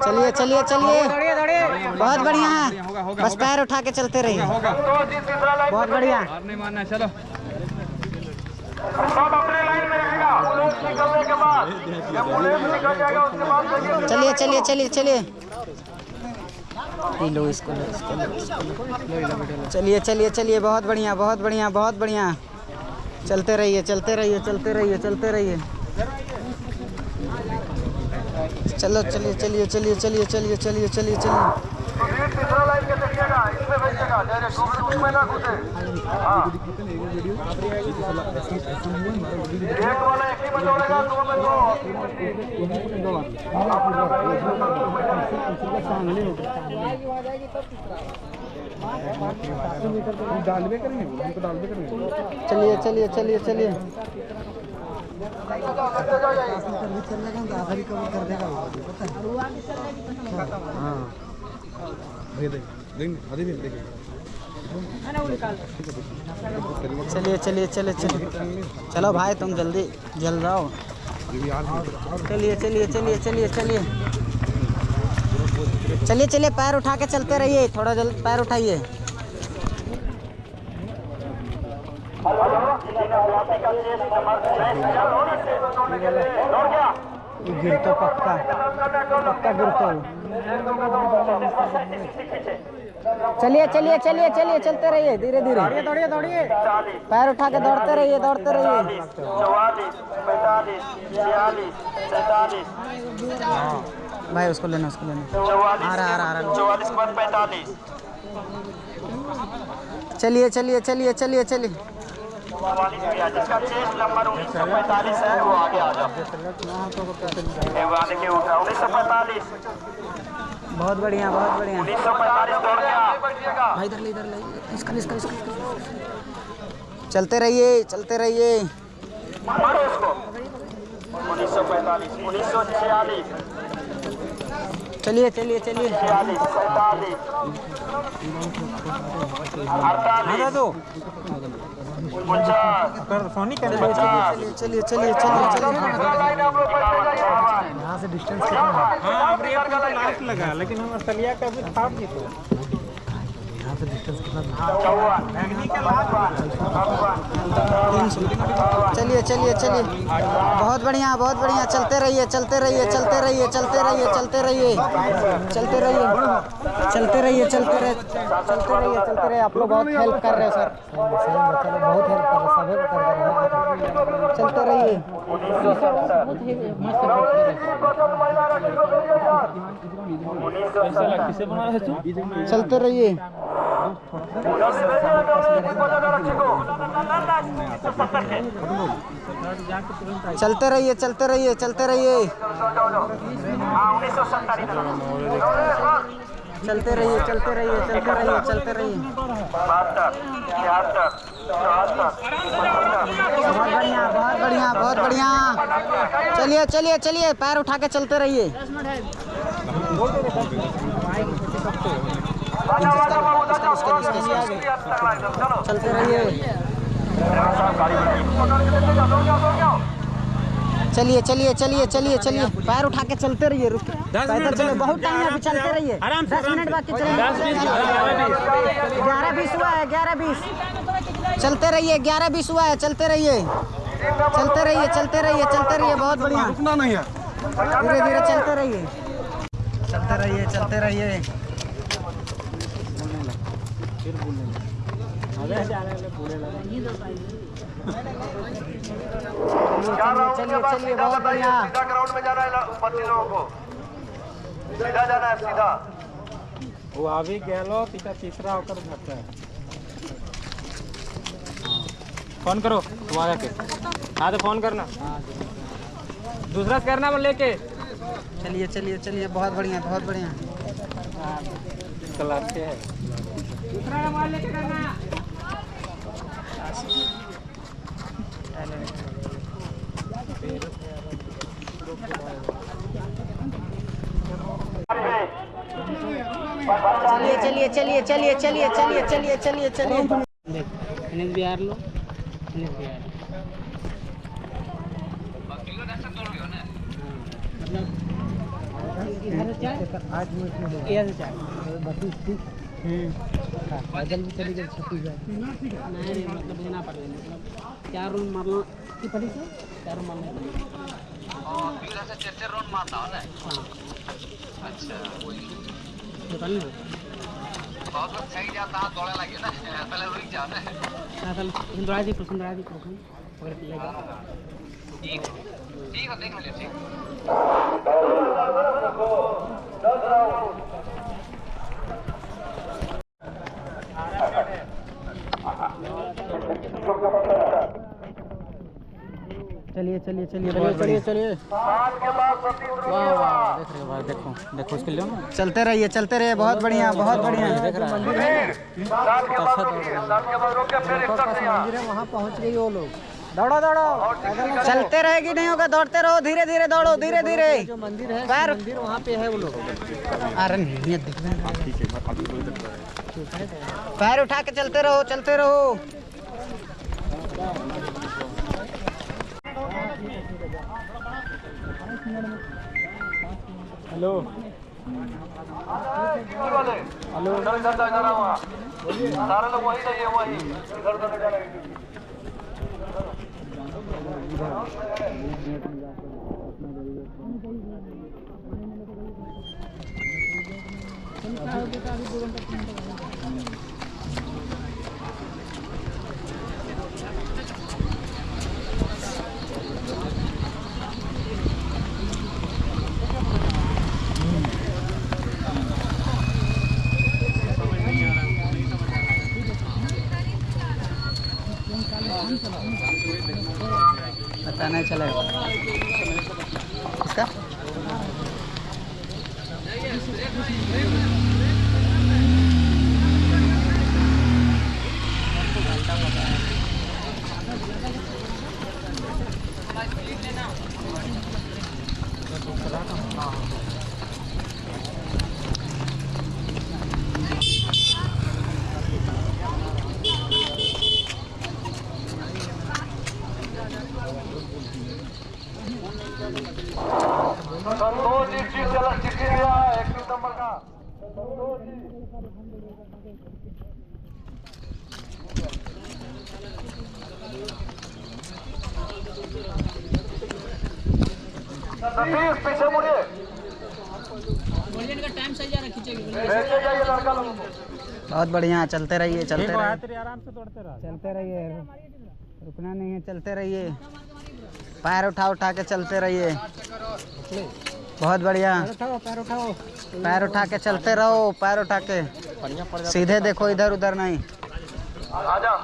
चलिए चलिए चलिए, बहुत बढ़िया है, बस पैर उठा के चलते रहिए, बहुत बढ़िया। नहीं मानना, चलो चलिए चलिए चलिए चलिए, लो इसको, चलिए चलिए चलिए, बहुत बढ़िया बहुत बढ़िया बहुत बढ़िया, चलते रहिए चलते रहिए चलते रहिए चलते रहिए, चलो चलिए चलिए चलिए चलिए चलिए चलिए चलिए चलिए। चलिए चलिए चलिए चलिए, चलिए चलिए चलिए चलिए, चलो भाई तुम जल्दी जल जाओ, चलिए चलिए चलिए चलिए चलिए चलिए चलिए, पैर उठा के चलते रहिए, थोड़ा जल्द पैर उठाइए। गिर तो पक्का पक्का गिर तो, चलिए चलिए चलिए चलिए, चलते रहिए धीरे धीरे, दौड़िए दौड़िए, पैर उठा के दौड़ते रहिए दौड़ते रहिए। 44, 45, 46, 47, भाई उसको लेना उसको लेना, 44, आ रहा 44 पर 45, चलिए चलिए चलिए चलिए चलिए, 44 भैया, जिसका चेस्ट नंबर 1945 है वो आगे आ जाओ, देखिए उठ रहा 1945, बहुत बढ़िया बहुत बढ़िया, 1945 दौड़ गया, भाई इधर ले इसका इसका इसका, चलते रहिए चलते रहिए, मारो इसको, 1945, 1946, चलिए चलिए चलिए, 46, 47, 48, 49, चलिए चलिए चलिए चलिए, यहाँ से डिस्टेंस कितना है? हाँ लास्ट लगा, लेकिन हम असलिया का भी था नहीं, तो यहाँ से डिस्टेंस कितना था? 300, चलिए चलिए चलिए, बहुत बढ़िया, चलते रहिए चलते रहिए चलते रहिए चलते रहिए चलते रहिए चलते रहिए चलते रहिए चलते रहिए चलते रहिए, आप लोग बहुत हेल्प कर रहे हैं सर, बहुत हेल्प कर रहे हैं, चलते रहिए, चलते रहिए, चलते रहिए चलते रहिए चलते रहिए चलते रहिए चलते रहिए चलते रहिए चलते रहिए, 72, 73, 74, बहुत बढ़िया बहुत बढ़िया, चलिए चलिए चलिए, पैर उठा के चलते रहिए, चलते रहिए, चलिए चलिए चलिए चलिए चलिए, पैर उठा के चलते रहिए, रुक पैदल चले, बहुत टाइम है, अभी चलते रहिए, 10 मिनट बाकी चलेंगे, 11:20 हुआ है, 11:20, चलते रहिए, 11:20 हुआ है, चलते रहिए चलते रहिए चलते रहिए चलते रहिए, बहुत बढ़िया, रुकना नहीं है, धीरे धीरे चलते रहिए चलते रहिए चलते रहिए, चलिए चलिए, बहुत बढ़िया, सीधा ग्राउंड में जाना है, 25 लोगों को सीधा जाना है, सीधा, वो अभी गेलो तीसरा होकर भागता है, फोन करो तुम्हारा के, हाँ तो फोन करना, दूसरा करना वो लेके, चलिए चलिए चलिए, बहुत बढ़िया बहुत बढ़िया, कलर से है, दूसरा मोबाइल लेके करना, चलिए चलिए चलिए चलिए चलिए चलिए चलिए चलिए चलिए, बिहार लो, 8 मिनट में ये से चाय 32 30 पैदल भी चली गई 36 जाए नहीं मतलब लेना पड़ेगा मतलब 4 राउंड मारना की पड़ी से 4 राउंड मारना पड़ेगा और फिर से 4 राउंड मारना है ना। अच्छा पता नहीं बहुत लोग सही जाता है दौड़े लगे ना पहले रुक जाओ ना। साथल हिंदुराज दी पकड़ लेगा ठीक है देख लो ठीक। चलिए चलिए चलिए चलिए चलिए वाह वाह देख रहे हो भाई देखो देखो इसके लिए ना चलते रहिए बहुत बढ़िया देख रहा है मंदिर है वहाँ पहुँच गई वो लोग दौड़ो चलते रहेगी नहीं होगा दौड़ते रहो धीरे धीरे दौड़ो धीरे धीरे जो मंदिर है मंदिर वहाँ पे है वो लोग अरे नहीं पैर उठा के चलते रहो हेलो सारे लोग वही चाहिए वही इधर उधर जाना पता नहीं चलेगा इसका संतोष जी चिट्ठी दिया है 31 नंबर का सतीश पीछे मुड़िए का टाइम सही जा रहा खींचेगी भेजे जाइए लड़का लोगों को। बहुत बढ़िया चलते रहिए आराम से दौड़ते रहो चलते रहिए रुकना नहीं है चलते रहिए पैर उठा के चलते रहिए बहुत बढ़िया पैर उठा के चलते रहो पैर उठा के सीधे देखो इधर उधर नहीं आजा